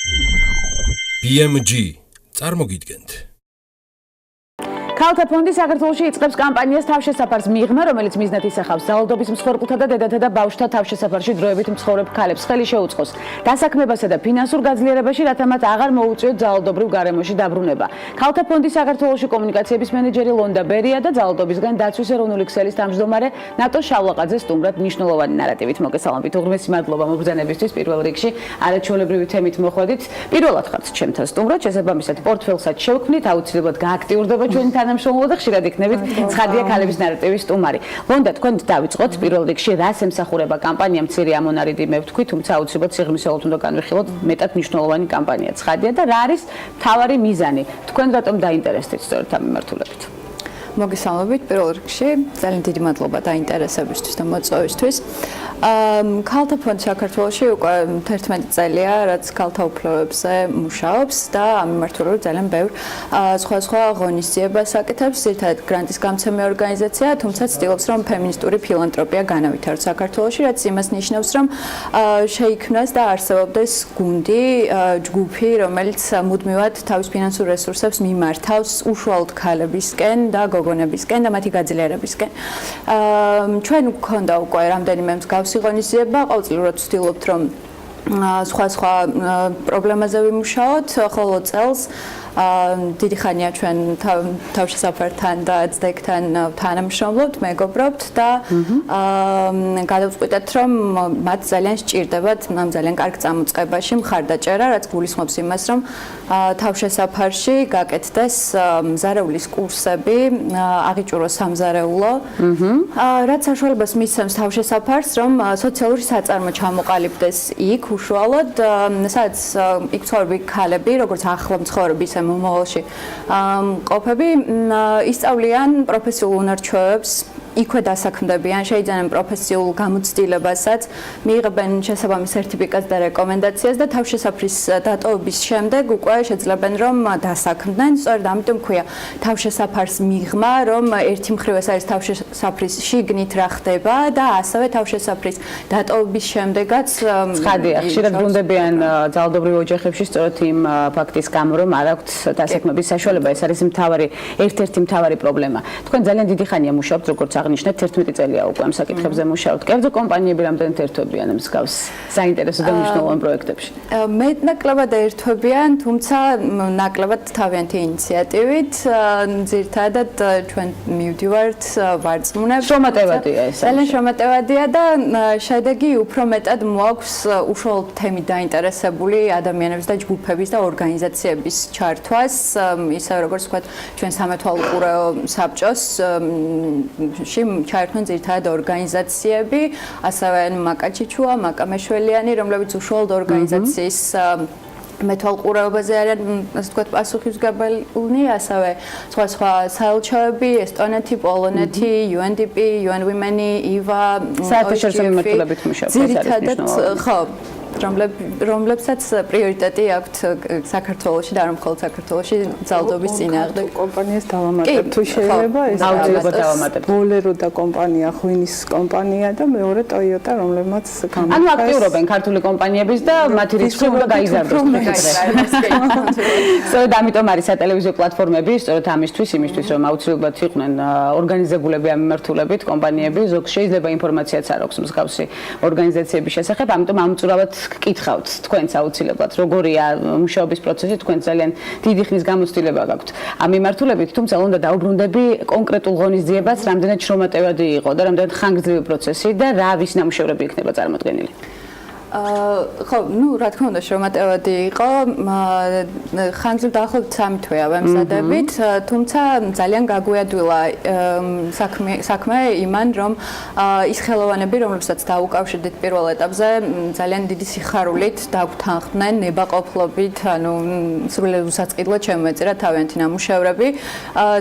BMG წარმოგიდგენთ ქალთა ფონდი საქართველოში იწყებს კამპანიას თავშესაფარს მიღმა, რომელიც მიზნად ისახავს ძალადობის მსხვერპლთა და დედათა და ბავშვთა თავშესაფარში დროებით მცხოვრებ ქალებს ხელი შეუწყოს დასაქმებასა და ფინანსურ გაძლიერებაში, რათა მათ აღარ მოუწიოთ ძალადობრივ გარემოში დაბრუნება. ქალთა ფონდი საქართველოში კომუნიკაციების მენეჯერი ლონდა ბერია და ძალადობისგან დაცვის ეროვნული ქსელის თავმჯდომარე ნატო შავლაყაძე სტუმრად მნიშვნელოვანი ნარატივით მოგესალმებით. უღრმესი მადლობა მობრძანებისთვის პირველ რიგში არაჩვეულებრივი თემით მოხვედით. პირველად ხართ ჩემთან სტუმრად, შესაბამისად პორტფელსაც შევქმნით, აუცილებლად გააქტიურდება ჩვენი თანამშრომლობა და ხშირად იქნებით ცხადია ქალების ნარატივის სტუმარი. ლონდა, თქვენ დავიწყოთ პირველ რიგში რას ემსახურება კამპანია მცირე ამონარიდი მე ვთქვი, თუმცა აუცილებლად სიღრმისეულად უნდა განვიხილოთ მეტად მნიშვნელოვანი კამპანია ცხადია და რა არის მთავარი მიზანი? თქვენ რატომ დაინტერესდით სწორედ ამ მიმართულებით? მოგესალმებით პირველ რიგში, ძალიან დიდი მადლობა დაინტერესებისთვის და მოწვევისთვის. ქალთა ფონდი საქართველოში უკვე 11 წელია, რაც ქალთა უფლებებზე მუშაობს და ამ მიმართულებით ძალიან ბევრ სხვა ღონისძიებას აკეთებს. ერთად გრანტის გამცემი ორგანიზაცია, თუმცა ცდილობს რომ ფემინისტური ფილანთროპია განავითაროს საქართველოში, რაც იმას ნიშნავს, რომ შეიქმნას და არსებობდეს გუნდი, ჯგუფი, რომელიც მუდმივად თავის ფინანსურ რესურსებს მიმართავს უშუალოდ ქალებისკენ და გოგონებისკენ და მათი გაძლიერებისკენ. ჩვენ გვქონდა უკვე რამდენიმე მსგავსი ღონისძიება, ყოველწლიურად ვცდილობთ რომ სხვა პრობლემაზე ვიმუშაოთ, ხოლო წელს დიდი ხანია ჩვენ თავშესაფართან და ძდეგთან თანამშრომლობთ, მეგობრობთ და გადავწყვიტეთ რომ მათ ძალიან სჭირდებათ ამ ძალიან კარგ წამოწყებაში მხარდაჭერა, რაც გულისხმობს იმას, რომ თავშესაფარში გაკეთდეს მზარეულის კურსები, აღიჭუროს სამზარეულო, რაც საშუალებას მისცემს თავშესაფარს, რომ სოციალური საწარმო ჩამოყალიბდეს იქ უშუალოდ, სადაც იქ მცხოვრები ქალები, როგორც ახლო მცხოვრები მომავალში ყოფები ისწავლიან პროფესიულ უნარჩვევებს, იქვე დასაქმდებიან, შეიძენენ პროფესიულ გამოცდილებასაც, მიიღებენ შესაბამის სერტიფიკატს და რეკომენდაციას და თავშესაფრის დატოვების შემდეგ უკვე შეძლებენ რომ დასაქმდნენ. სწორედ ამიტომ ქვია თავშესაფარს მიღმა, რომ ერთი მხრივ ეს არის თავშესაფრის შიგნით რა ხდება და ასევე თავშესაფრის დატოვების შემდეგაც ცხადია, ხშირად ბრუნდებიან ძალადობრივ ოჯახებში სწორედ იმ ფაქტის გამო, რომ არ აქვთ დასაქმების საშუალება. ეს არის ერთ-ერთი მთავარი პრობლემა. თქვენ ძალიან დიდი ხანია მუშაობთ, როგორც აღნიშნეთ, 11 წელია უკვე ამ საკითხებზე მუშაობთ. კერძო კომპანიები რამდენად ერთვებიან მსგავს საინტერესო და მნიშვნელოვან პროექტებში? მეტნაკლებად ერთვებიან, თუმცა ნაკლებად თავიანთი ინიციატივით. ძირითადად ჩვენ მივდივართ ვარწმუნებს. შრომატევადია ეს. ძალიან შრომატევადია და შედეგი უფრო მეტად მოაქვს უშუალოდ თემით დაინტერესებული ადამიანების და ჯგუფების და ორგანიზაციების ჩართვას, ისე როგორც ვთქვათ, ჩვენ სამეთვალყურეო საბჭოს ჩაერთვნენ ძირითადად ორგანიზაციები, ასევე მაკაჩიჩუა, მაკამეშველიანი, რომლებიც უშუალოდ ორგანიზაციის მეთვალყურეობაზე არიან, ასე ვთქვათ, პასუხისმგებელი, ასევე სხვა საელჩოები, ესტონეთი, პოლონეთი, UNDP, UN Women, IVA, საერთაშორისო მიმართულებით მუშაობთ. ძირითადად, ხო, რომლებსაც პრიორიტეტი აქვთ საქართველოში და არ მხოლოდ საქართველოში ძალადობის წინააღმდეგ. კომპანიას დავამატებ თუ შეიძლება ეს აუცილებლად დავამატებ. ბოლერო და კომპანია, ღვინის კომპანია და მეორე ტოიოტა, რომლებმაც ანუ აქტიურობენ ქართული კომპანიების და მათი რიცხვი უნდა გაიზარდოს. სწორედ ამიტომ არის სატელევიზიო პლატფორმები, სწორედ იმისთვის, რომ აუცილებლად იყვნენ ორგანიზებულები ამ მიმართულებით, კომპანიები, ზოგ შეიძლება ინფორმაციაც არ აქვს მსგავსი ორგანიზაციების შესახებ, ამიტომ ამწურავად გკითხავთ თქვენს აუცილებლად როგორია მუშაობის პროცესი, თქვენ ძალიან დიდი ხნის გამოცდილება გაქვთ ამ მიმართულებით, თუმცა უნდა დაუბრუნდები კონკრეტულ ღონისძიებას, რამდენად შრომატევადი იყო და რამდენად ხანგრძლივი პროცესი და რა ვის ნამუშევრები იქნება წარმოდგენილი. ხო, რა თქმა უნდა, შრომატევადი იყო. ხანგრძლივ დაახლოებით 3 თვეა ვემზადებით, თუმცა ძალიან გაგვიადვილა საქმე იმან, რომ ის ხელოვანები, რომლებსაც დაუკავშირდით პირველ ეტაპზე, ძალიან დიდი სიხარულით დაგვთანხმდნენ, ნებაყოფლობით, ანუ სრულიად უსაწყიდლად შემოეწერა თავიანთი ნამუშევრები.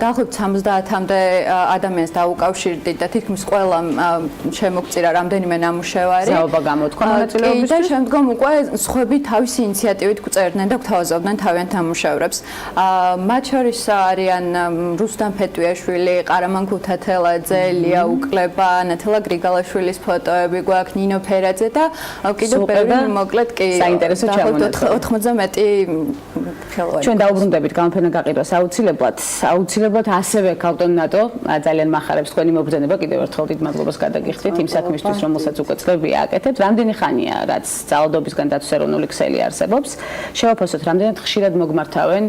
დაახლოებით 70-მდე ადამიანს დაუკავშირდით და თითქმის ყველამ შემოგწირა რამდენიმე ნამუშევარი. ზაობა გამოთქვა მონაწილეობა. და შემდგომ უკვე სხვები თავისი ინიციატივით გვწერდნენ და გვთავაზობდნენ თავიანთ ამუშავრებს. მათ შორის არიან რუსტამ ფეტვიაშვილი, ყარამან ქუთათელაძე, ლია უკლება, ნათელა გრიგალაშვილის ფოტოები გვაქვს, ნინო ფერაძე და კიდევ ბევრი მოკლედ კი საინტერესო ჩამონათვალი. 90 მეტი ხელოვანი. ჩვენ დაუბრუნდებით გამოფენა გაყიდვას აუცილებლად ასევე ქალთა ნატო ძალიან მახარებს თქვენი მობრძანება. კიდევ ერთხელ დიდ მადლობას გადაგიხდით იმ საქმისთვის, რომელსაც უკვე წლები აკეთებთ. რამდენი ხანია რაც ძალადობისგან დაცვის ეროვნული ქსელი არსებობს? შევაფასოთ, რამდენად ხშირად მოგმართავენ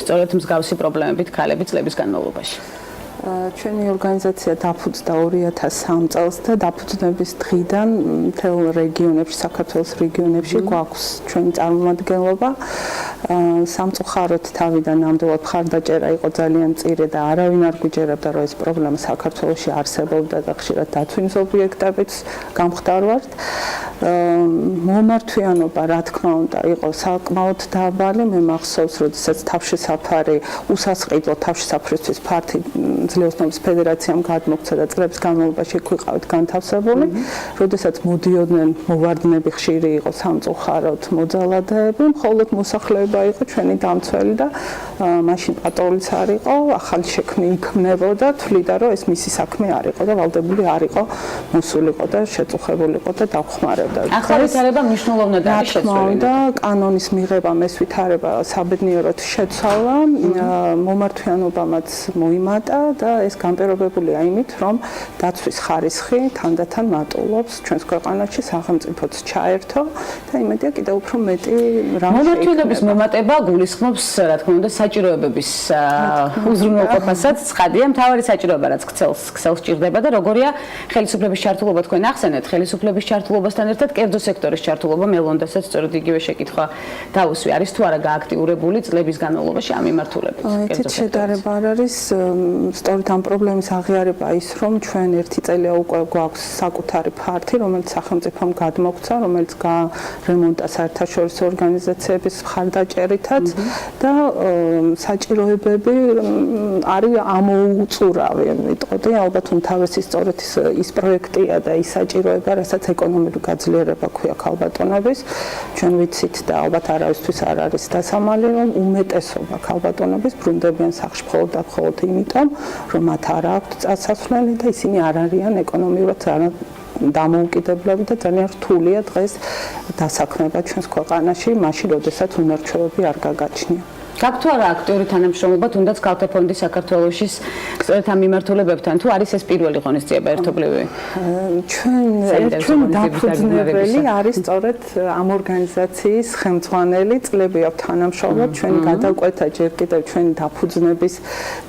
სწორედ მსგავსი პრობლემებით ქალები წლების განმავლობაში? ჩვენი ორგანიზაცია დაფუძნდა 2003 წელს და დაფუძნების დღიდან მთელ რეგიონებში, საქართველოს რეგიონებში გვაქვს ჩვენი წარმომადგენლობა. სამწუხაროდ თავიდან ნამდვილად მხარდაჭერა იყო ძალიან მწირი და არავინ არ გვიჯერებდა, რომ ეს პრობლემა საქართველოში არსებობდა და ხშირად დაცვის ობიექტებიც გამხდარვართ. მომართვიანობა, რა თქმა უნდა, იყო საკმაოდ დაბალი. მე მახსოვს, როდესაც თავშესაფარი უსასყიდლო თავშესაფრისთვის ფართი ძლიერობის ფედერაციამ გადმოგცა და წლების განმავლობაში გვიყავით განთავსებული, როდესაც მოდიოდნენ მოვარდნები ხშირი იყო სამწუხაროდ მოძალადეები, მხოლოდ მოსახლეობა იყო ჩვენი დამცველი და მაშინ პატროლის არ იყო, ახალი შექმნი იქმნებოდა, თვლიდა რომ ეს მისი საქმე არ იყო და ვალდებული არ იყო, მოსულიყო და შეწუხებულიყო და დაგხმარებდა. ახალი ვითარება მნიშვნელოვნად არის შეცვლილი და კანონის მიღება, ეს ვითარება საბედნიეროდ შეცვალა, მომართვიანობამაც მოიმატა და ეს განპირობებულია იმით, რომ დაცვის ხარისხი თანდათან მატულობს ჩვენს ქვეყანაში, სახელმწიფოც ჩაერთო და იმედია კიდევ უფრო მეტი რამ შეიქმნება. მომართვიანობის მომატება გულისხმობს, რა თქმა უნდა, საჭიროებების უზრუნველყოფასაც. ცხადია, მთავარი საჭიროება, რაც ქსელს ჭირდება და როგორია ხელისუფლების ჩართულობა თქვენ ახსენეთ, ხელისუფლების ჩართულობასთან ერთად კერძო სექტორის ჩართულობა, მე ლონდასაც სწორედ იგივე შეკითხვა დავუსვი, არის თუ არა გააქტიურებული წლების განმავლობაში ამ მიმართულებით? კერძო შედარება არ არის, სწორედ ამ პრობლემის აღიარება ის, რომ ჩვენ ერთი წელია უკვე გვაქვს საკუთარი ფართი, რომელიც სახელმწიფომ გადმოგცა, რომელიც გარემონტა საერთაშორისო ორგანიზაციების მხარდაჭერითაც და საჭიროებები არის ამოუწურავი, ვიტყოდი, ალბათ უმთავრესი სწორედ ის პროექტია და ის საჭიროება, რასაც ეკონომიკური გაძლიერება ქვია ქალბატონების. ჩვენ ვიცით და ალბათ არავისთვის არ არის დასამალი, რომ უმეტესობა ქალბატონების ბრუნდებიან სახლში მხოლოდ იმიტომ, რომ მათ არ აქვთ წასასვლელი და ისინი არ არიან ეკონომიურად დამოუკიდებლები და ძალიან რთულია დღეს დასაქმება ჩვენს ქვეყანაში, მაშინ როდესაც უნარჩვევები არ გაგაჩნია. გაქვთ თუ არა აქტიური თანამშრომლობა თუნდაც ქალთა ფონდის საქართველოში სწორედ ამ მიმართულებებთან, თუ არის ეს პირველი ღონისძიება ერთობლივი? ჩვენ დაფუძნებელი არის სწორედ ამ ორგანიზაციის ხელმძღვანელი, წლები აქვს თანამშრომლობა, ჩვენი გადაკვეთა ჯერ კიდევ ჩვენი დაფუძნების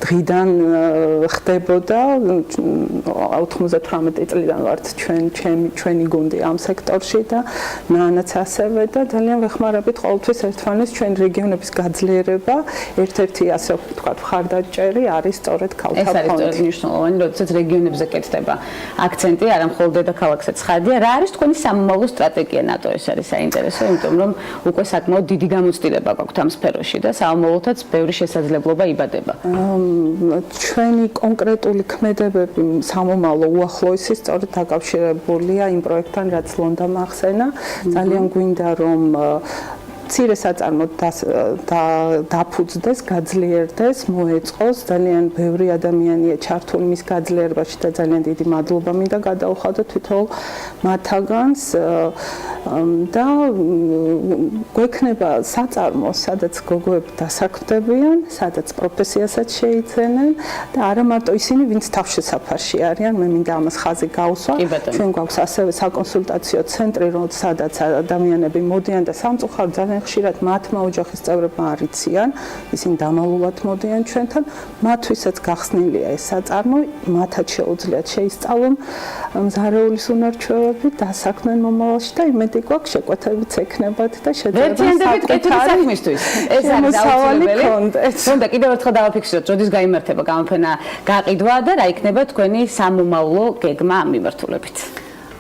დღიდან ხდებოდა, 98 წლიდან ვართ ჩვენი გუნდი ამ სექტორში და ნანაც ასევე და ძალიან ვეხმარებით ყოველთვის ერთმანეთს ჩვენ რეგიონების გაძლიერება. ერთ-ერთი ასე ვთქვათ მხარდაჭერი არის სწორედ ქალთა ფონდი. ეს არის მნიშვნელოვანი, როდესაც რეგიონებზე კეთდება აქცენტი, არა მხოლოდ დედაქალაქსაც ხარდია. რა არის თქვენი სამომავლო სტრატეგია ნატო? ეს არის საინტერესო, იმიტომ რომ უკვე საკმაოდ დიდი გამოცდილება გაქვთ ამ სფეროში და სამომავლოთაც ბევრი შესაძლებლობა იბადება. ჩვენი კონკრეტული ქმედებები სამომავლო უახლოესი სწორედ დაკავშირებულია იმ პროექტთან, რაც ლონდა ახსენა. ძალიან გვინდა რომ მცირე საწარმოდ დაფუძდეს, გაძლიერდეს, მოეწყოს, ძალიან ბევრი ადამიანია ჩართული მის გაძლიერებაში და ძალიან დიდი მადლობა მინდა გადაუხადოთ თითოეულ მათაგანს და გვექნება საწარმო, სადაც გოგოები დასაქმდებიან, სადაც პროფესიასაც შეიძენენ და არა მარტო ისინი, ვინც თავშესაფარში არიან, მე მინდა ამას ხაზი გავუსვა. ჩვენ გვაქვს ასევე საკონსულტაციო ცენტრი, სადაც ადამიანები მოდიან და სამწუხაროდ ძალიან ხშირად მათმა ოჯახის წევრებმა არ იციან, ისინი დამალულად მოდიან ჩვენთან, მათთვისაც გახსნილია ეს საწარმო, მათაც შეუძლიათ შეისწავლონ მზარეულის უნარჩვევები, დასაქმენ მომავალში და იმედი გვაქვს შეკვეთებიც ექნებათ და შეძლებენ საქმისთვის. ეს არის აუცილებელი. თუნდაც კიდევ ერთხელ დავაფიქსიროთ, როდის გაიმართება გამოფენა გაყიდვა და რა იქნება თქვენი სამომავლო გეგმა ამ მიმართულებით.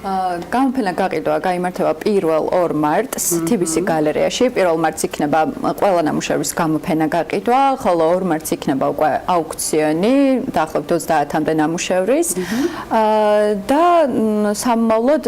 გამოფენა გაყიდვა გაიმართება 1 მარტს TBC გალერეაში. 1 მარტს იქნება ყველა ნამუშევრის გამოფენა გაყიდვა, ხოლო 2 მარტს იქნება უკვე აუქციონი, დაახლოებით 30-მდე ნამუშევრის. და სამომავლოდ,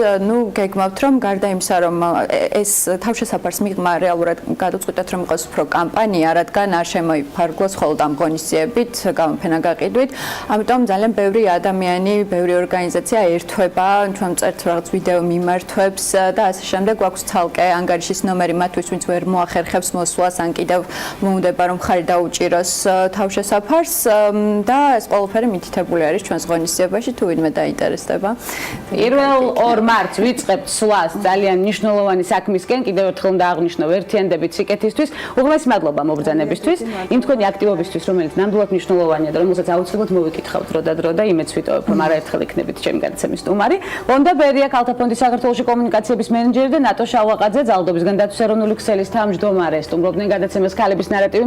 გეგმავთ, რომ გარდა იმისა, რომ ეს თავშესაფარს მიღმა რეალურად გადაწყვეტეთ, რომ იყოს უფრო კამპანია, რადგან არ შემოიფარგლოს მხოლოდ ამ ღონისძიებით, გამოფენა გაყიდვით. ამიტომ ძალიან ბევრი ადამიანი, ბევრი ორგანიზაცია ერთვება, ჩვენ წერთ რაღაც ვიდეო მიმართვებს და ასე შემდეგ. გვაქვს ცალკე ანგარიშის ნომერი მათთვის, ვინც ვერ მოახერხებს მოსვლას, ან კიდევ მოუნდება რომ ხარი დაუჭიროს თავშესაფარს და ეს ყველაფერი მითითებული არის ჩვენს ღონისძიებაში, თუ ვინმე დაინტერესდება. 1 მარტს ვიწყებთ სვლას ძალიან მნიშვნელოვანი საქმისკენ, კიდევ ერთხელ უნდა აღნიშნო ერთიანდებით სიკეთისთვის. უღრმესი მადლობა მობრძანებისთვის, იმ თქვენი აქტივობისთვის, რომელიც ნამდვილად მნიშვნელოვანია და რომელსაც აუცილებლად მოვიკითხავთ დრო და დრო და იმედს ვიტოვებ, რომ არაერთხელ იქნებით ჩემი გადაცემის სტუმარი. ლონდა ბერია, ქალთა ფონდის საქართველოში კომუნიკაციების მენეჯერი და ნატო შავლაყაძე, ძალადობისგან დაცვის ეროვნული ქსელის თავმჯდომარე, სტუმრობდნენ გადაცემას ქალების ნარატივი.